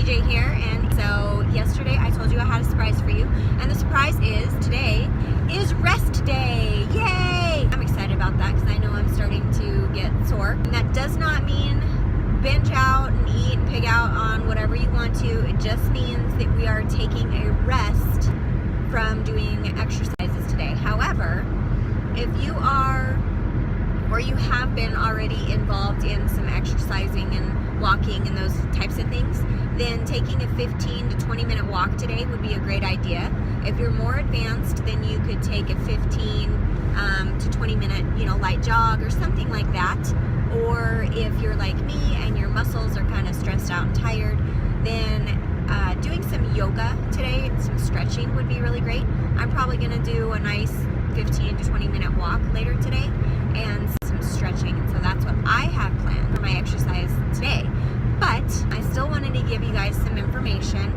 TJ here, and so yesterday I told you I had a surprise for you, and the surprise is today is rest day. Yay! I'm excited about that because I know I'm starting to get sore. And that does not mean binge out and eat and pig out on whatever you want to. It just means that we are taking a rest from doing exercises today. However, if you are or you have been already involved in some exercising and walking and those types of things, then taking a 15 to 20 minute walk today would be a great idea. If you're more advanced, then you could take a 15 to 20 minute, light jog or something like that. Or if you're like me and your muscles are kind of stressed out and tired, then doing some yoga today and some stretching would be really great. I'm probably going to do a nice 15 to 20 minute walk later today and some stretching, and so that's what I have planned for my exercise today. But I still wanted to give you guys some information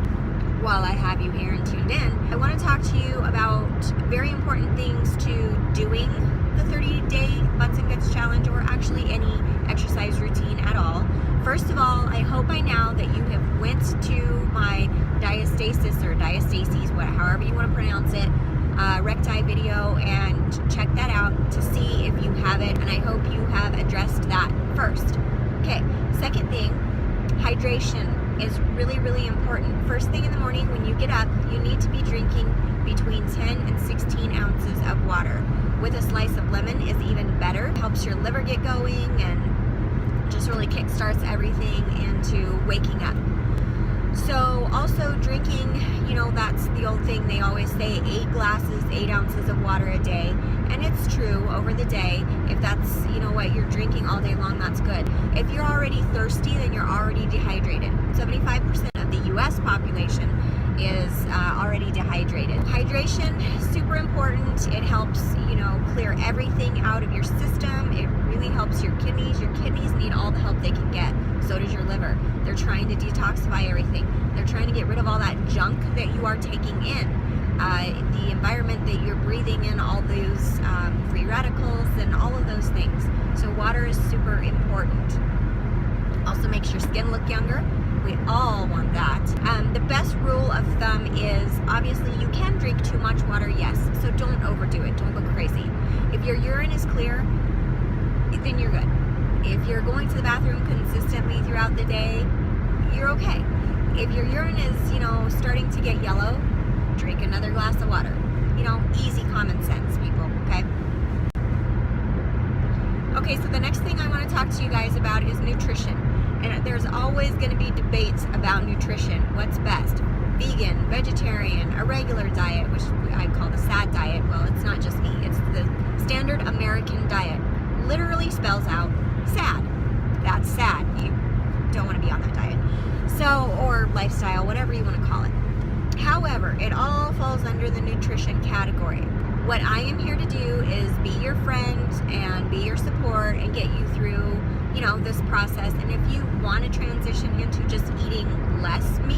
while I have you here and tuned in. I want to talk to you about very important things to doing the 30-day Butts and Guts challenge, or actually any exercise routine at all. First of all, I hope by now that you have went to my diastasis or diastases, however you want to pronounce it, recti video, and check that out to see if you have it, and I hope you have addressed that first. Okay, second thing, hydration is really, really important. First thing in the morning when you get up, you need to be drinking between 10 and 16 ounces of water. With a slice of lemon is even better. It helps your liver get going and just really kickstarts everything into waking up. So also drinking, that's the old thing they always say, 8 ounces of water a day. And it's true over the day. If that's, what you're drinking all day long, that's good. If you're already thirsty, then you're already dehydrated. 75% of the US population is already dehydrated. Hydration, super important. It helps, clear everything out of your system. It really helps your kidneys. Your kidneys need all the help they can get. So does your liver. They're trying to detoxify everything. They're trying to get rid of all that junk that you are taking in. The environment that you're breathing in, all those free radicals and all of those things. So water is super important. Also makes your skin look younger. We all want that. The best rule of thumb is, obviously you can drink too much water, yes, so don't overdo it. Don't go crazy. If your urine is clear, then you're good. If you're going to the bathroom consistently throughout the day, you're okay. If your urine is, starting to get yellow, drink another glass of water. Easy common sense, people, okay? Okay, so the next thing I want to talk to you guys about is nutrition. And there's always going to be debates about nutrition. What's best? Vegan, vegetarian, a regular diet, which I call the SAD diet. Well, it's not just me. It's the standard American diet. Literally spells out SAD. That's sad. You don't want to be on that diet. So, or lifestyle, whatever you want to call it. However, it all falls under the nutrition category. What I am here to do is be your friend and be your support and get you through, this process. And if you want to transition into just eating less meat,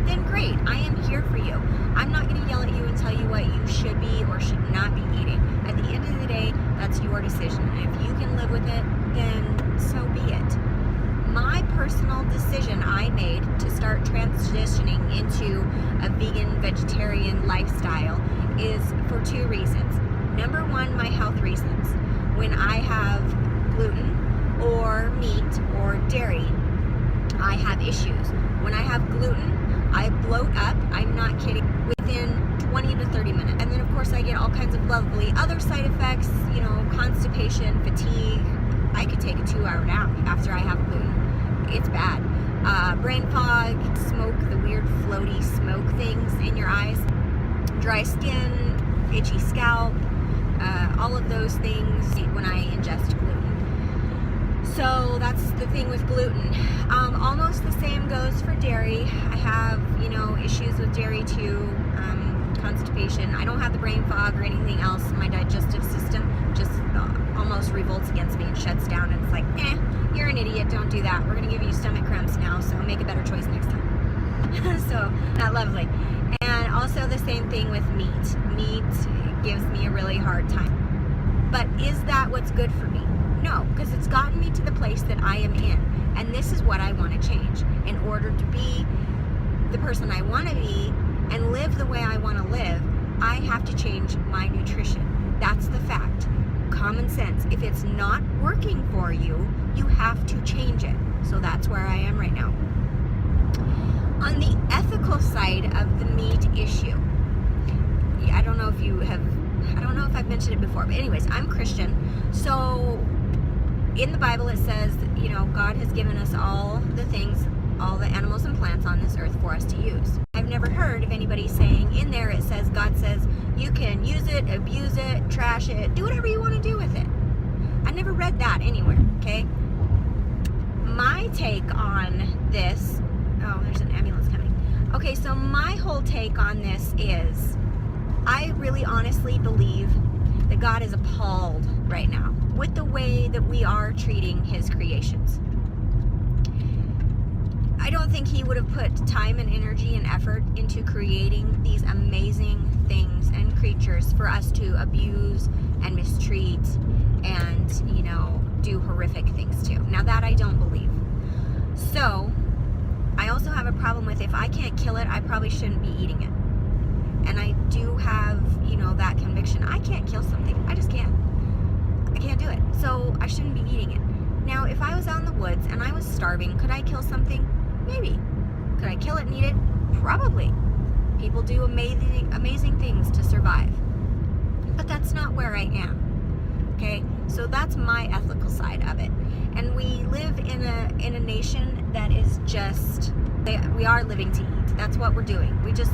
then great. I am here for you. I'm not going to yell at you and tell you what you should be or should not be eating. At the end of the day, that's your decision. And if you can live with it, then so be it. My personal decision I made to start transitioning into a vegan, vegetarian lifestyle is for two reasons. Number one, my health reasons. When I have gluten or meat or dairy, I have issues. When I have gluten, I bloat up, I'm not kidding, within 20 to 30 minutes. And then of course I get all kinds of lovely other side effects, constipation, fatigue. I could take a 2-hour nap after I have gluten. It's bad. Brain fog, smoke, the weird floaty smoke things in your eyes, dry skin, itchy scalp, all of those things when I ingest gluten. So that's the thing with gluten. Almost the same goes for dairy. I have, issues with dairy too, constipation. I don't have the brain fog or anything else. My digestive system just almost revolts against me and shuts down, and it's like, you're an idiot, don't do that. We're gonna give you stomach cramps now, so make a better choice next time. So, not lovely. And also the same thing with meat. Meat gives me a really hard time. But is that what's good for me? No, because it's gotten me to the place that I am in. And this is what I want to change in order to be the person I want to be and live the way I want to live, I have to change my nutrition. That's the fact. Common sense. If it's not working for you, you have to change it. So that's where I am right now. On the ethical side of the meat issue, I don't know if I've mentioned it before, but anyways, I'm Christian. So in the Bible it says, you know, God has given us all the things, all the animals and plants on this earth for us to use. I've never heard of anybody saying in there, it says, God says, you can use it, abuse it, trash it, do whatever you want to do with it. I never read that anywhere, okay? My take on this, oh, there's an ambulance coming. Okay, so my whole take on this is, I really honestly believe that God is appalled right now with the way that we are treating his creations. I don't think he would have put time and energy and effort into creating these amazing things and creatures for us to abuse and mistreat and, you know, do horrific things to. Now that I don't believe. So, I also have a problem with, if I can't kill it, I probably shouldn't be eating it. And I do have, you know, that conviction. I can't kill something. I just can't. I can't do it. So I shouldn't be eating it. Now, if I was out in the woods and I was starving, could I kill something? Maybe. Could I kill it and eat it? Probably. People do amazing things to survive. But that's not where I am. Okay? So that's my ethical side of it. And we live in a nation that is just, we are living to eat. That's what we're doing.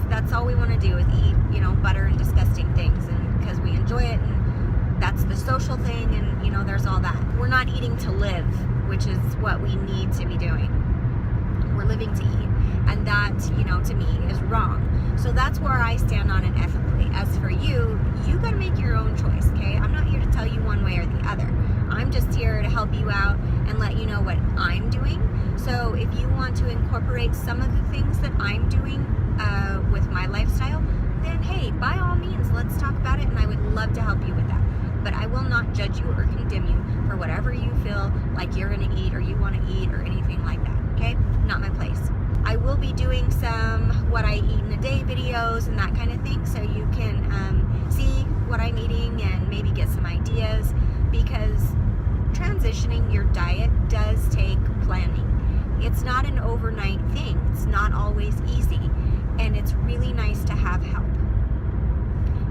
That's all we want to do is eat, you know, butter and disgusting things, and because we enjoy it, and that's the social thing, and, you know, there's all that. We're not eating to live, which is what we need to be doing. We're living to eat, and that, you know, to me is wrong. So that's where I stand on it ethically. As for you, you got to make your own choice, okay? I'm not here to tell you one way or the other. I'm just here to help you out and let you know what I'm doing. So if you want to incorporate some of the things that I'm doing with my lifestyle, then hey, by all means, let's talk about it, and I would love to help you with that. But I will not judge you or condemn you for whatever you feel like you're going to eat or you want to eat or anything like that, okay? Not my place. I will be doing some what I eat in a day videos and that kind of thing, so you can see what I'm eating and maybe get some ideas, because transitioning your diet does take planning. It's not an overnight thing. It's not always easy, and it's really nice to have help.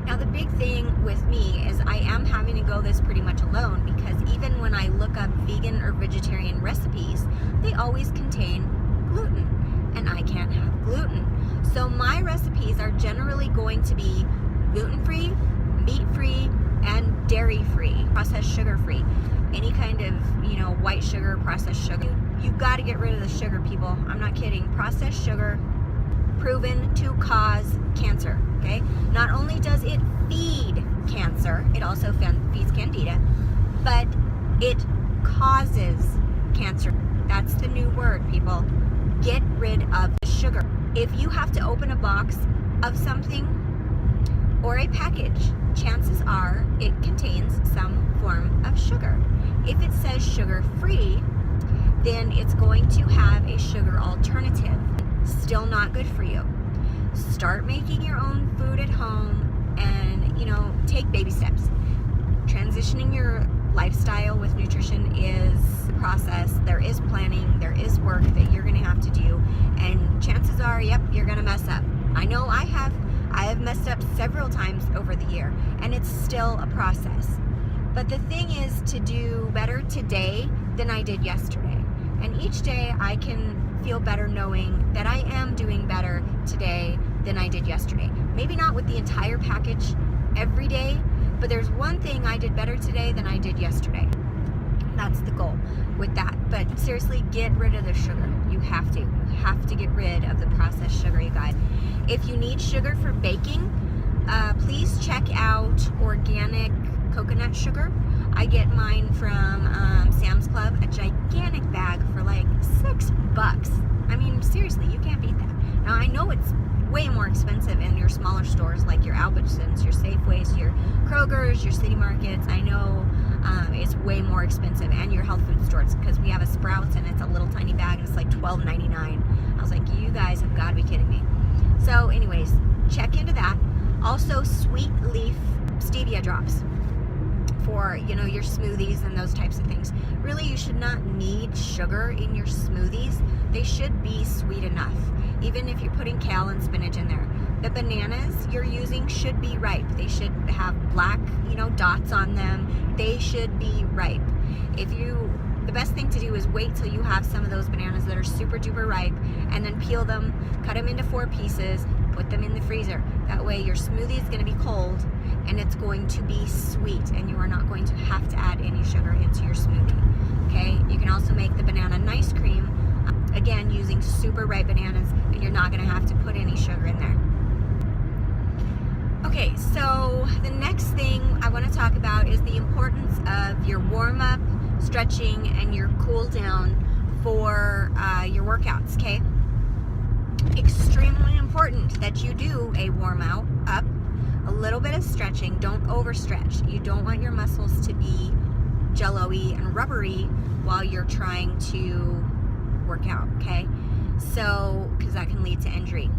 Now, the big thing with me is I am having to go this pretty much alone, because even when I look up vegan or vegetarian recipes, they always contain gluten, and I can't have gluten. So my recipes are generally going to be gluten-free, meat-free, and dairy-free, processed sugar-free. Any kind of, you know, white sugar, processed sugar. You've got to get rid of the sugar, people. I'm not kidding. Processed sugar, proven to cause cancer, okay? Not only does it feed cancer, it also feeds candida, but it causes cancer. That's the new word, people. Get rid of the sugar. If you have to open a box of something or a package, chances are it contains some form of sugar. If it says sugar-free, then it's going to have a sugar alternative. Still not good for you. Start making your own food at home and, you know, take baby steps. Transitioning your lifestyle with nutrition is a process. There is planning, there is work that you're going to have to do, and chances are, yep, you're going to mess up. I know I have. I have messed up several times over the year, and it's still a process. But the thing is to do better today than I did yesterday. And each day I can feel better knowing that I am doing better today than I did yesterday. Maybe not with the entire package every day, but there's one thing I did better today than I did yesterday. That's the goal with that. But seriously, get rid of the sugar. You have to. You have to get rid of the processed sugar, you guys. If you need sugar for baking, please check out organic coconut sugar. I get mine from Sam's Club, a gigantic bag for like $6. I mean, seriously, you can't beat that. Now, I know it's way more expensive in your smaller stores like your Albertsons, your Safeways, your Kroger's, your City Markets. I know it's way more expensive, and your health food stores, because we have a Sprouts and it's a little tiny bag and it's like $12.99. I was like, you guys have got to be kidding me. So anyways, check into that. Also, sweet leaf stevia drops for, you know, your smoothies and those types of things. Really, you should not need sugar in your smoothies. They should be sweet enough, even if you're putting kale and spinach in there. The bananas you're using should be ripe. They should have black, you know, dots on them. They should be ripe. The best thing to do is wait till you have some of those bananas that are super duper ripe, and then peel them, cut them into 4 pieces, put them in the freezer. That way your smoothie is going to be cold and it's going to be sweet, and you are not going to have to add any sugar into your smoothie. Okay, you can also make the banana nice cream, again using super ripe bananas, and you're not going to have to put any sugar in there. Okay, so the next thing I want to talk about is the importance of your warm-up, stretching, and your cool down for your workouts. Okay, extremely important that you do a warm up, a little bit of stretching. Don't overstretch. You don't want your muscles to be jello-y and rubbery while you're trying to work out. Okay, so because that can lead to injury.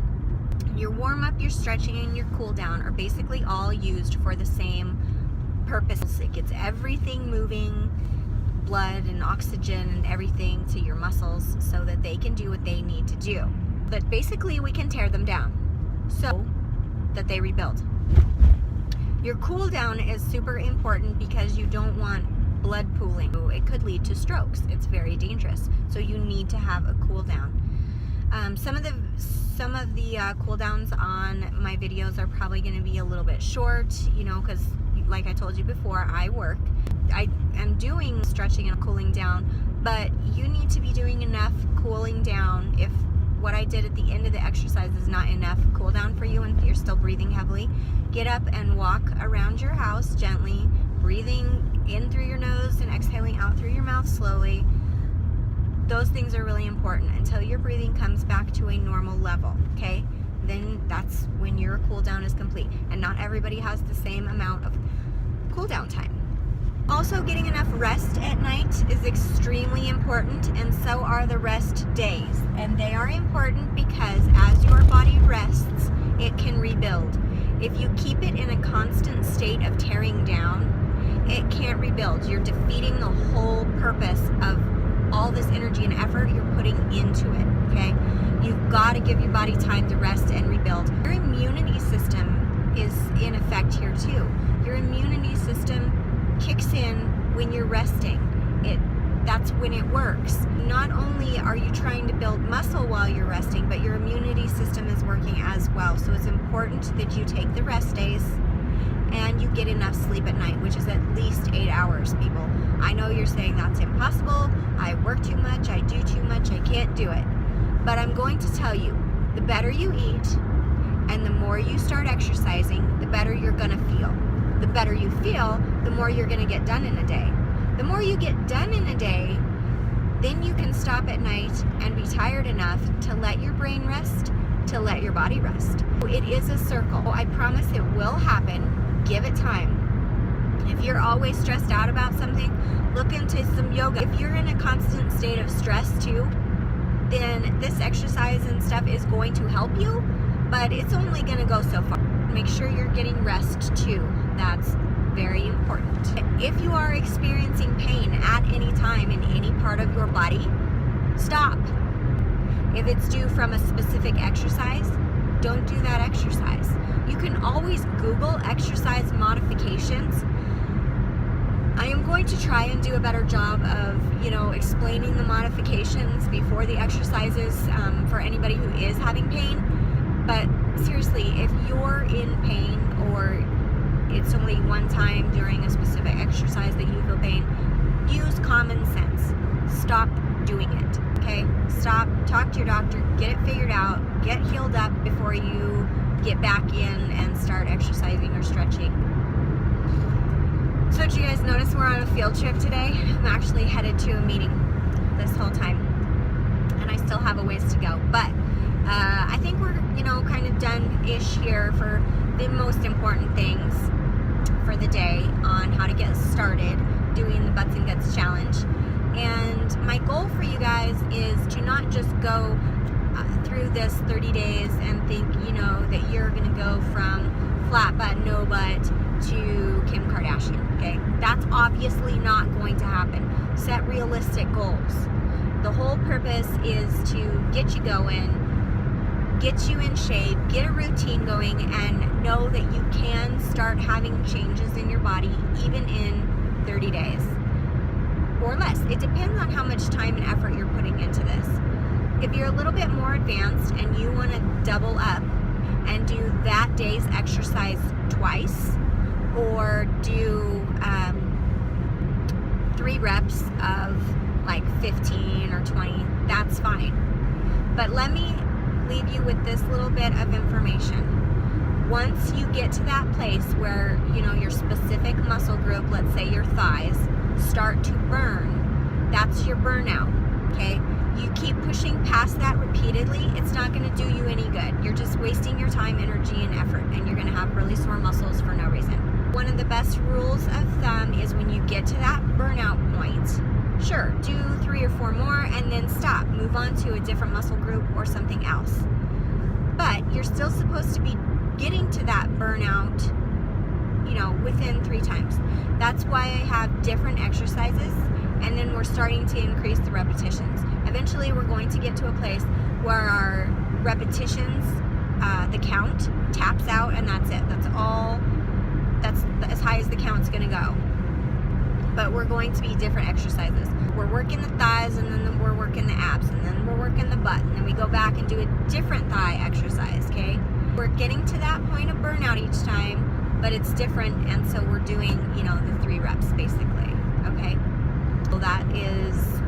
Your warm up, your stretching, and your cool down are basically all used for the same purpose. It gets everything moving, blood and oxygen and everything to your muscles so that they can do what they need to do. But basically we can tear them down so that they rebuild. Your cool down is super important because you don't want blood pooling. It could lead to strokes. It's very dangerous. So you need to have a cool down. Some of the cool downs on my videos are probably going to be a little bit short, you know, because like I told you before, I work. I am doing stretching and cooling down, but you need to be doing enough cooling down. If what I did at the end of the exercise is not enough cool down for you and you're still breathing heavily, get up and walk around your house gently, breathing in through your nose and exhaling out through your mouth slowly. Those things are really important until your breathing comes back to a normal level, okay? Then that's when your cool down is complete. And not everybody has the same amount of cool down time. Also, getting enough rest at night is extremely important, and so are the rest days. And they are important because as your body rests, it can rebuild. If you keep it in a constant state of tearing down, it can't rebuild. You're defeating the whole purpose of all this energy and effort you're putting into it, okay? You've got to give your body time to rest and rebuild. Your immunity system is in effect here too. Your immunity system kicks in when you're resting. That's when it works. Not only are you trying to build muscle while you're resting, but your immunity system is working as well. So it's important that you take the rest days and you get enough sleep at night, which is at least 8 hours, people. I know you're saying that's impossible. I work too much, I do too much, I can't do it. But I'm going to tell you, the better you eat and the more you start exercising, the better you're gonna feel. The better you feel, the more you're gonna get done in a day. The more you get done in a day, then you can stop at night and be tired enough to let your brain rest, to let your body rest. It is a circle. I promise it will happen. Give it time. If you're always stressed out about something, look into some yoga. If you're in a constant state of stress too, then this exercise and stuff is going to help you, but it's only going to go so far. Make sure you're getting rest too. That's very important. If you are experiencing pain at any time in any part of your body, stop. If it's due from a specific exercise, don't do that exercise. You can always Google exercise modifications. I am going to try and do a better job of, explaining the modifications before the exercises for anybody who is having pain. But seriously, if you're in pain or it's only one time during a specific exercise that you feel pain, use common sense. Stop doing it, okay? Stop, talk to your doctor, get it figured out, get healed up before you get back in and start exercising or stretching. So did you guys notice we're on a field trip today? I'm actually headed to a meeting this whole time, and I still have a ways to go, but I think we're, kind of done-ish here for the most important things for the day on how to get started doing the Butts and Guts Challenge. And my goal for you guys is to not just go through this 30 days and think, that you're going to go from flat butt, no butt to Kim Kardashian, okay? That's obviously not going to happen. Set realistic goals. The whole purpose is to get you going, get you in shape, get a routine going, and know that you can start having changes in your body even in 30 days or less. It depends on how much time and effort you're putting into this. If you're a little bit more advanced and you want to double up and do that day's exercise twice, or do 3 reps of like 15 or 20, that's fine. But let me leave you with this little bit of information. Once you get to that place where, your specific muscle group, let's say your thighs, start to burn, that's your burnout, okay? You keep pushing past that repeatedly, it's not going to do you any good. You're just wasting your time, energy, and effort, and you're going to have really sore muscles for no reason. One of the best rules of thumb is when you get to that burnout point, sure, do 3 or 4 more and then stop. Move on to a different muscle group or something else. But you're still supposed to be getting to that burnout, within 3 times. That's why I have different exercises, and then we're starting to increase the repetitions. Eventually, we're going to get to a place where our repetitions, the count, taps out, and that's it. That's all. That's as high as the count's going to go. But we're going to be different exercises. We're working the thighs, and then we're working the abs, and then we're working the butt, and then we go back and do a different thigh exercise, okay? We're getting to that point of burnout each time, but it's different, and so we're doing, the 3 reps, basically, okay? So that is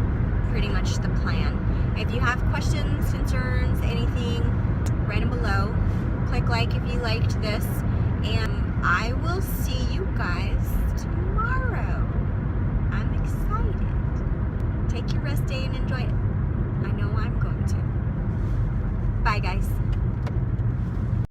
pretty much the plan. If you have questions, concerns, anything, write them below. Click like if you liked this, and I will